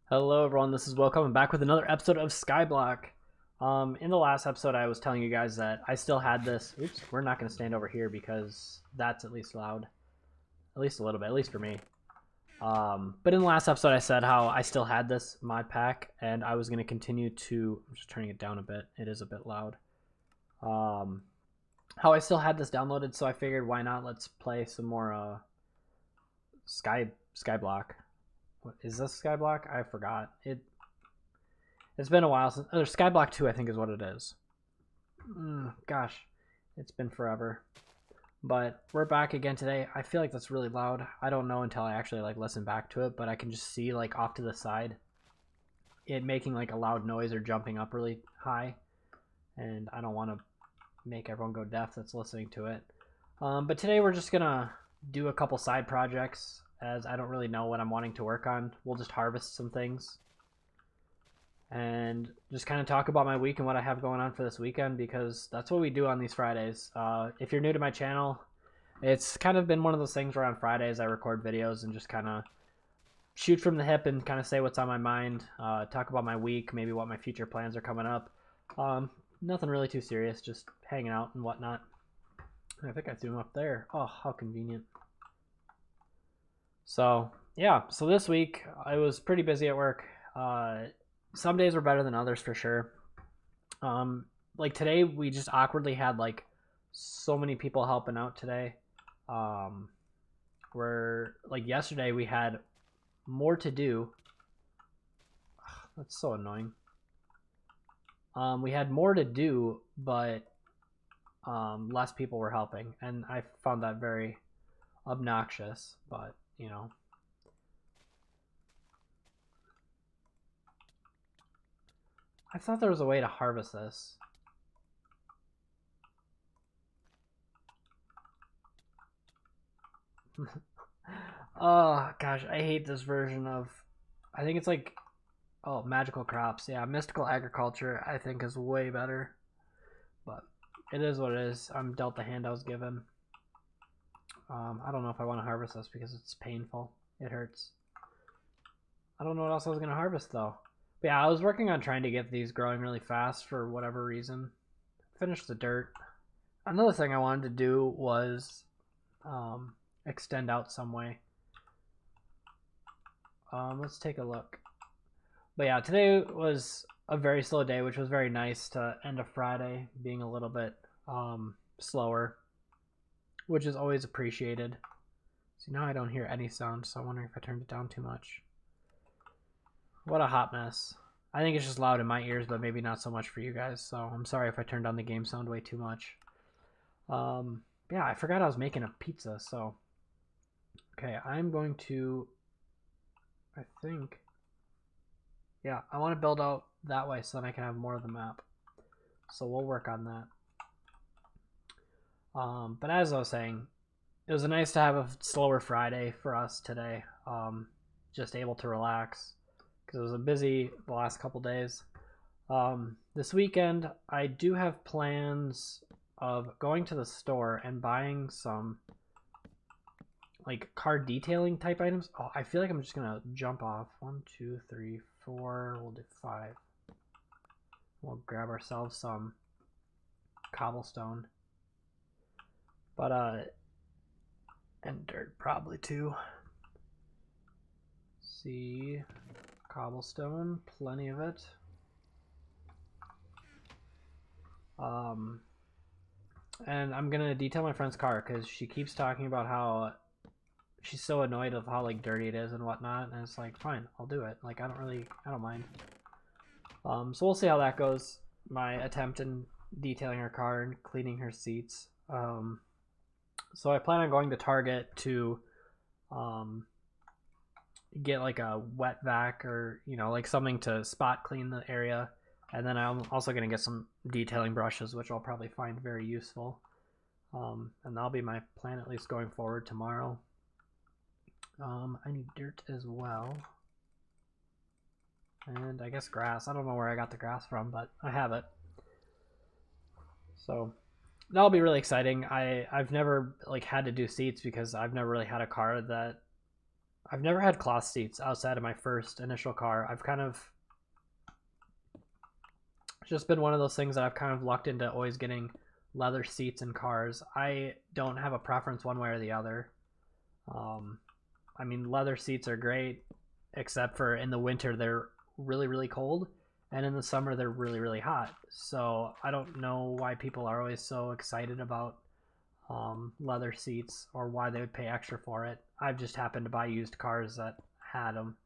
Hello everyone, this is Will coming back with another episode of Skyblock. In the last episode I was telling you guys that I still had this. Oops, we're not going to stand over here because that's at least loud. At least a little bit, at least for me. But in the last episode I said how I still had this mod pack and I was going to continue to... I'm just turning it down a bit, it is a bit loud. How I still had this downloaded, so I figured why not let's play some more Skyblock. What is this Skyblock? I forgot. It's been a while since Skyblock 2, I think is what it is. Gosh, it's been forever. But we're back again today. I feel like that's really loud. I don't know until I actually listen back to it, but I can just see off to the side it making a loud noise or jumping up really high, and I don't want to make everyone go deaf that's listening to it. But today we're just gonna do a couple side projects, as I don't really know what I'm wanting to work on. We'll just harvest some things and just kind of talk about my week and what I have going on for this weekend, because that's what we do on these Fridays. If you're new to my channel, it's kind of been one of those things where on Fridays I record videos and just kind of shoot from the hip and kind of say what's on my mind, talk about my week, maybe what my future plans are coming up. Nothing really too serious, just hanging out and whatnot. I think I threw him up there. Oh, how convenient. So yeah, so this week I was pretty busy at work. Some days were better than others for sure. Like today we just awkwardly had so many people helping out today. Where yesterday we had more to do. That's so annoying. We had more to do, but less people were helping, and I found that very obnoxious, but you know. I thought there was a way to harvest this. Oh gosh, I hate this version of... I think it's oh, magical crops. Yeah, mystical agriculture I think is way better. But it is what it is. I'm dealt the hand I was given. I don't know if I want to harvest this because it's painful. It hurts. I don't know what else I was going to harvest though. But yeah, I was working on trying to get these growing really fast for whatever reason. Finish the dirt. Another thing I wanted to do was extend out some way. Let's take a look. But yeah, today was a very slow day, which was very nice to end a Friday being a little bit slower, which is always appreciated. See, now I don't hear any sound, so I'm wondering if I turned it down too much. What a hot mess. I think it's just loud in my ears, but maybe not so much for you guys, so I'm sorry if I turned down the game sound way too much. Yeah, I forgot I was making a pizza, so... Okay, I'm going to... I think... Yeah, I want to build out that way so then I can have more of the map. So we'll work on that. But as I was saying, it was nice to have a slower Friday for us today. Just able to relax because it was a busy the last couple days. This weekend, I do have plans of going to the store and buying some car detailing type items. Oh, I feel like I'm just gonna jump off. 1, 2, 3, 4. We'll do 5. We'll grab ourselves some cobblestone, but and dirt probably too. See, cobblestone, plenty of it. And I'm gonna detail my friend's car because she keeps talking about how she's so annoyed of how dirty it is and whatnot, and it's fine, I'll do it. I don't mind. So we'll see how that goes. My attempt in detailing her car and cleaning her seats. So I plan on going to Target to get a wet vac, or something to spot clean the area, and then I'm also going to get some detailing brushes, which I'll probably find very useful. And that'll be my plan, at least going forward tomorrow. I need dirt as well, and I guess grass. I don't know where I got the grass from, but I have it. So that'll be really exciting. I've never had to do seats because I've never really had a car that I've never had cloth seats outside of my first initial car. I've kind of just been one of those things that I've kind of lucked into always getting leather seats in cars. I don't have a preference one way or the other. I mean, leather seats are great, except for in the winter they're really, really cold, and in the summer they're really, really hot. So I don't know why people are always so excited about leather seats or why they would pay extra for it. I've just happened to buy used cars that had them.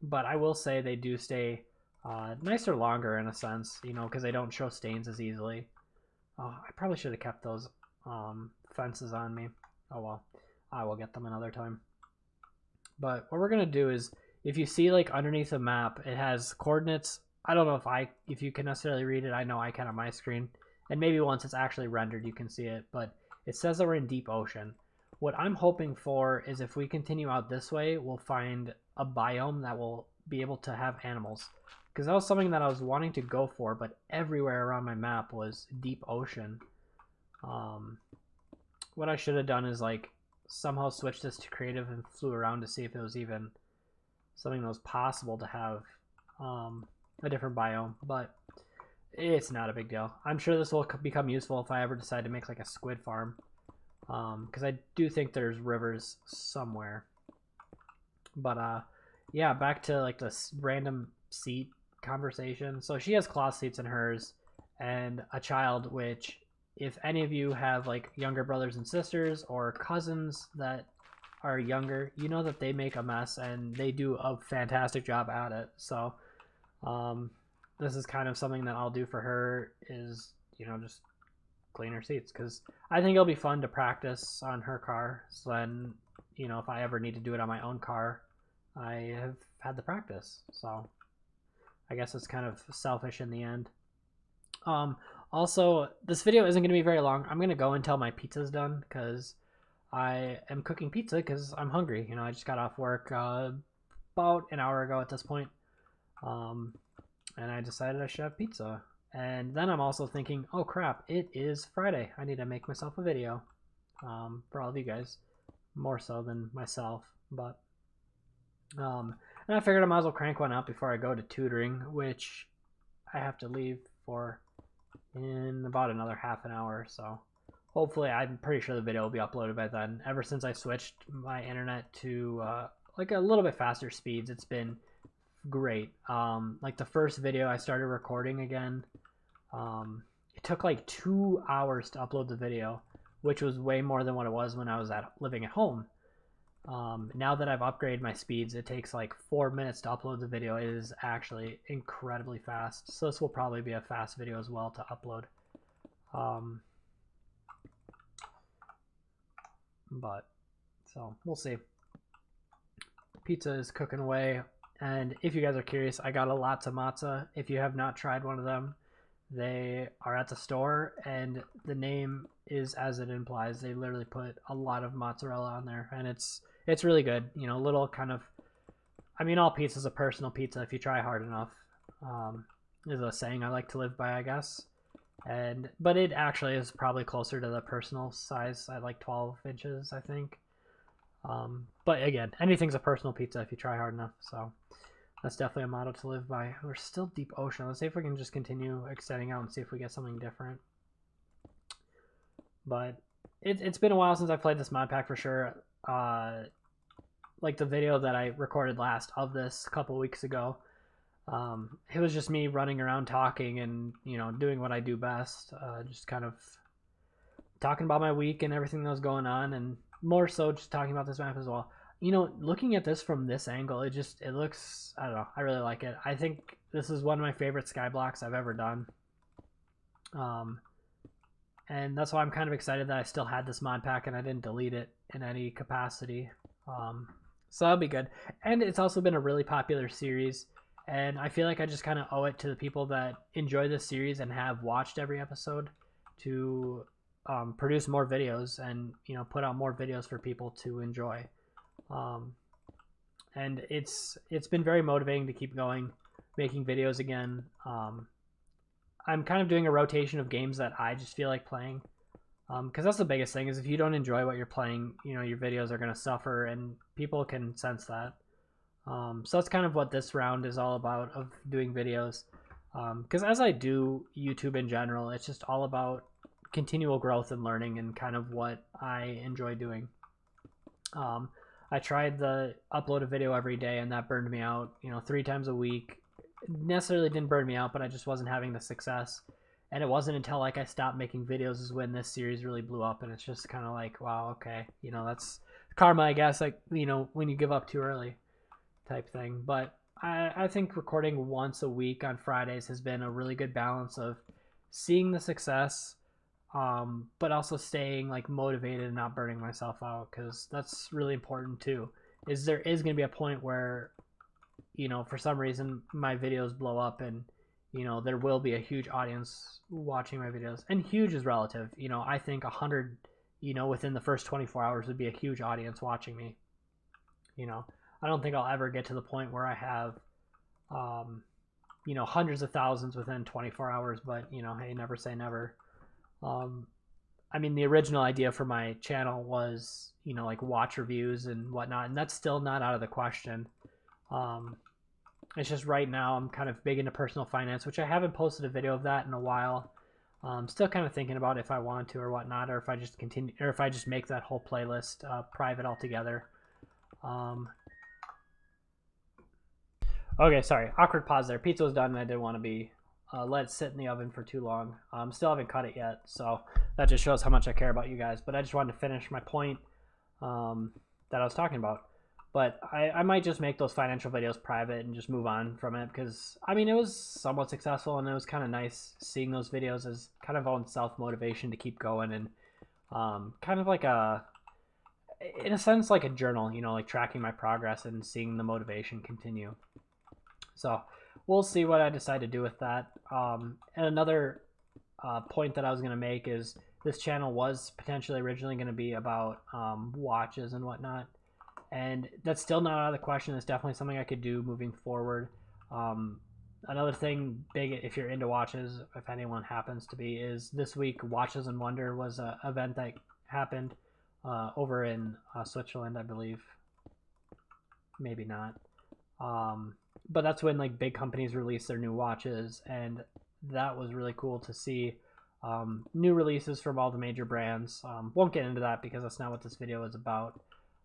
But I will say they do stay nicer longer in a sense, you know, because they don't show stains as easily. Oh, I probably should have kept those fences on me. Oh well, I will get them another time. But what we're gonna do is, if you see like underneath the map, it has coordinates. I don't know if you can necessarily read it. I know I can on my screen, and maybe once it's actually rendered, you can see it. But it says that we're in deep ocean. What I'm hoping for is if we continue out this way, we'll find a biome that will be able to have animals. Because that was something that I was wanting to go for, but everywhere around my map was deep ocean. What I should have done is like somehow switch this to creative and flew around to see if it was even something that was possible to have a different biome, but it's not a big deal. I'm sure this will become useful if I ever decide to make like a squid farm, because I do think there's rivers somewhere. But yeah, back to like this random seat conversation. So she has cloth seats in hers and a child, which if any of you have like younger brothers and sisters or cousins that are younger, you know that they make a mess and they do a fantastic job at it. So this is kind of something that I'll do for her is, you know, just clean her seats, because I think it'll be fun to practice on her car. So then, you know, if I ever need to do it on my own car, I have had the practice. So I guess it's kind of selfish in the end. Also, this video isn't going to be very long. I'm going to go until my pizza's done, because I am cooking pizza because I'm hungry. You know, I just got off work about an hour ago at this point. And I decided I should have pizza. And then I'm also thinking, oh crap, it is Friday. I need to make myself a video for all of you guys, more so than myself. But and I figured I might as well crank one out before I go to tutoring, which I have to leave for in about another half an hour. So hopefully, I'm pretty sure the video will be uploaded by then. Ever since I switched my internet to like a little bit faster speeds, it's been great. Like the first video I started recording again, it took like 2 hours to upload the video, which was way more than what it was when I was living at home. Now that I've upgraded my speeds, it takes like 4 minutes to upload the video. It is actually incredibly fast. So this will probably be a fast video as well to upload. But so we'll see. Pizza is cooking away, and if you guys are curious, I got a Latza Matza. If you have not tried one of them, they are at the store, and the name is as it implies. They literally put a lot of mozzarella on there, and it's really good. You know, little kind of, I mean, all pizza's a personal pizza if you try hard enough. Is a saying I like to live by, I guess. But it actually is probably closer to the personal size at like 12 inches, I think. But again, anything's a personal pizza if you try hard enough. So that's definitely a motto to live by. We're still deep ocean. Let's see if we can just continue extending out and see if we get something different. But it's been a while since I played this mod pack for sure. Like the video that I recorded last of this a couple weeks ago, it was just me running around talking and, you know, doing what I do best, just kind of talking about my week and everything that was going on, and more so just talking about this map as well. You know, looking at this from this angle, it looks, I don't know, I really like it. I think this is one of my favorite skyblock I've ever done. And that's why I'm kind of excited that I still had this mod pack and I didn't delete it in any capacity. So that'll be good. And it's also been a really popular series, and I feel like I just kind of owe it to the people that enjoy this series and have watched every episode to produce more videos and, you know, put out more videos for people to enjoy. And it's been very motivating to keep going, making videos again. I'm kind of doing a rotation of games that I just feel like playing. because that's the biggest thing, is if you don't enjoy what you're playing, you know, your videos are going to suffer, and people can sense that. So that's kind of what this round is all about, of doing videos. Because as I do YouTube in general, it's just all about continual growth and learning, and kind of what I enjoy doing. I tried the upload a video every day, and that burned me out, you know, 3 times a week. It necessarily didn't burn me out, but I just wasn't having the success. And it wasn't until like I stopped making videos is when this series really blew up, and it's just kind of like, wow, okay, you know, that's karma, I guess, like, you know, when you give up too early type thing. But I think recording once a week on Fridays has been a really good balance of seeing the success, but also staying like motivated and not burning myself out, because that's really important too. Is there is going to be a point where, you know, for some reason my videos blow up, and you know, there will be a huge audience watching my videos. And huge is relative. You know, I think 100, you know, within the first 24 hours would be a huge audience watching me. You know, I don't think I'll ever get to the point where I have, you know, hundreds of thousands within 24 hours, but, you know, hey, never say never. I mean, the original idea for my channel was, you know, like watch reviews and whatnot, and that's still not out of the question. It's just right now I'm kind of big into personal finance, which I haven't posted a video of that in a while. Still kind of thinking about if I want to or whatnot, or if I just continue, or if I just make that whole playlist private altogether. Okay, sorry, awkward pause there. Pizza was done, and I didn't want to be let it sit in the oven for too long. Still haven't cut it yet, so that just shows how much I care about you guys. But I just wanted to finish my point that I was talking about. But I might just make those financial videos private and just move on from it, because, I mean, it was somewhat successful, and it was kind of nice seeing those videos as kind of own self-motivation to keep going, and kind of like a, in a sense, like a journal, you know, like tracking my progress and seeing the motivation continue. So we'll see what I decide to do with that. And another point that I was going to make is this channel was potentially originally going to be about watches and whatnot. And that's still not out of the question. It's definitely something I could do moving forward. Another thing big, if you're into watches, if anyone happens to be, is this week Watches and Wonder was an event that happened over in Switzerland, I believe. Maybe not. But that's when like big companies release their new watches, and that was really cool to see. New releases from all the major brands. Won't get into that because that's not what this video is about.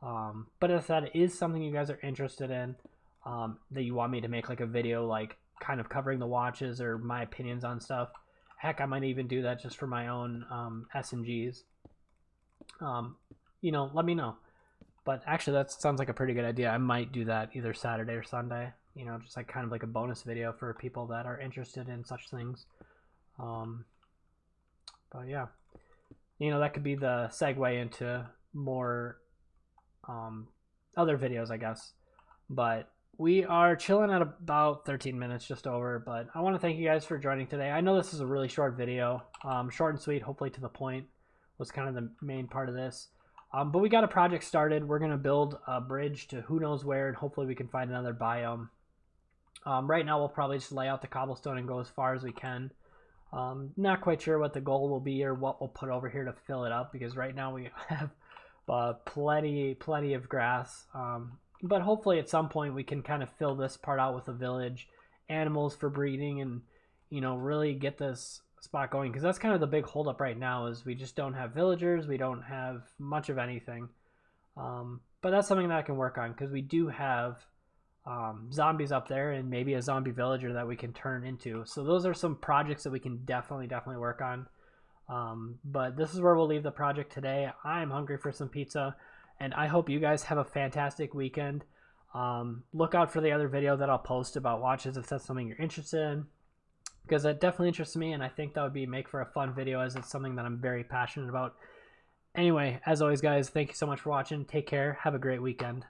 But if that is something you guys are interested in, that you want me to make like a video like kind of covering the watches or my opinions on stuff, heck, I might even do that just for my own S&Gs. You know, let me know. But actually that sounds like a pretty good idea. I might do that either Saturday or Sunday, you know, just like kind of like a bonus video for people that are interested in such things. But yeah, you know, that could be the segue into more other videos, I guess. But we are chilling at about 13 minutes, just over. But I want to thank you guys for joining today. I know this is a really short video, short and sweet, hopefully to the point was kind of the main part of this. But we got a project started. We're going to build a bridge to who knows where, and hopefully we can find another biome. Right now we'll probably just lay out the cobblestone and go as far as we can. Not quite sure what the goal will be or what we'll put over here to fill it up, because right now we have plenty of grass. But hopefully at some point we can kind of fill this part out with a village, animals for breeding, and, you know, really get this spot going, because that's kind of the big holdup right now, is we just don't have villagers, we don't have much of anything. But that's something that I can work on, because we do have zombies up there and maybe a zombie villager that we can turn into. So those are some projects that we can definitely work on. But this is where we'll leave the project today. I'm hungry for some pizza, and I hope you guys have a fantastic weekend. Look out for the other video that I'll post about watches if that's something you're interested in, because that definitely interests me, and I think that would make for a fun video, as it's something that I'm very passionate about. Anyway, as always guys, thank you so much for watching. Take care. Have a great weekend.